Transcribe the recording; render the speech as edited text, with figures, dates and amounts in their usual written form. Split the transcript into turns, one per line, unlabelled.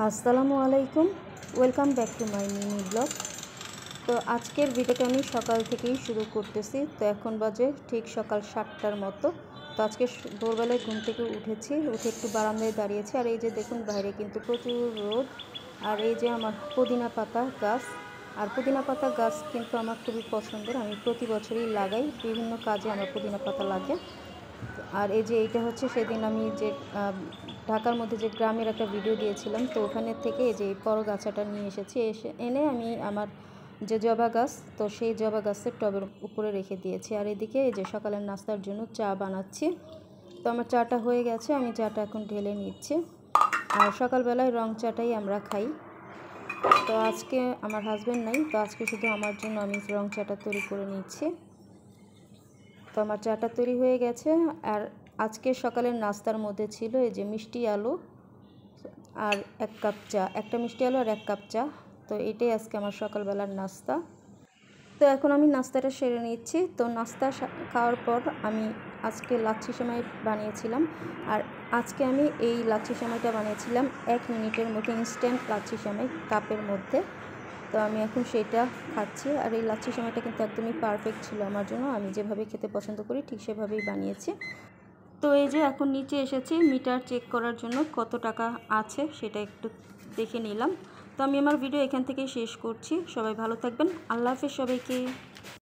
আসসালামু আলাইকুম, welcome back to my mini blog. তো আজকের ভিডিওটা আমি সকাল থেকেই শুরু করতেছি। তো এখন বাজে ঠিক সকাল 7টার মতো। তো আজকে ভোরবেলায় ঘুম থেকে উঠে একটু বারান্দায় দাঁড়িয়েছি। আর এই যে দেখুন বাইরে কিন্তু প্রচুর রোদ। আর এই যে আমার পুদিনা পাতা গাছ, আর পুদিনা পাতা গাছ কিন্তু আমার খুবই পছন্দের। আমি প্রতি বছরই লাগাই, বিভিন্ন কাজে আমার পুদিনা পাতা লাগে। আর এই যে এইটা হচ্ছে সেদিন আমি যে ঢাকার মধ্যে যে গ্রামের একটা ভিডিও দিয়েছিলাম, তো ওখানে থেকে এই যে পরগাছাটা নিয়ে এসেছি। এনে আমি আমার যে জবা গাছ, তো সেই জবা গাছের টবের উপরে রেখে দিয়েছি। আর এদিকে এই যে সকালের নাস্তার জন্য চা বানাচ্ছি। তো আমার চাটা হয়ে গেছে, আমি চাটা এখন ঢেলে নিচ্ছি। আর সকালবেলায় রং চাটাই আমরা খাই। তো আজকে আমার হাজব্যান্ড নাই, তো আজকে শুধু আমার জন্য আমি রং চাটা তৈরি করে নিচ্ছি। তো আমার চাটা তৈরি হয়ে গেছে। আর আজকে সকালের নাস্তার মধ্যে ছিল এই যে মিষ্টি আলু আর 1 কাপ চা, একটা মিষ্টি আলু আর 1 কাপ চা। তো এটাই আজকে আমার সকালবেলার নাস্তা। তো এখন আমি নাস্তাটা সেরে নিচ্ছি। তো নাস্তা খাওয়ার পর আমি আজকে লাচ্ছি সেমাই বানিয়েছিলাম। আর আজকে আমি এই লাচ্ছি সেমাইটা বানিয়েছিলাম 1 মিনিটের মতো, ইনস্ট্যান্ট লাচ্ছি সেমাই কাপের মধ্যে। তো আমি এখন সেটা খাচ্ছি। আর এই লাচ্ছি সেমাইটা কিন্তু একদমই পারফেক্ট ছিল আমার জন্য। আমি যেভাবে খেতে পছন্দ করি ঠিক সেভাবেই বানিয়েছি। তো এই যে এখন নিচে এসেছি মিটার চেক করার জন্য, কত টাকা আছে সেটা একটু দেখে নিলাম। তো আমি আমার ভিডিও এখান থেকেই শেষ করছি। সবাই ভালো থাকবেন। আল্লাহ হাফেজ সবাইকে।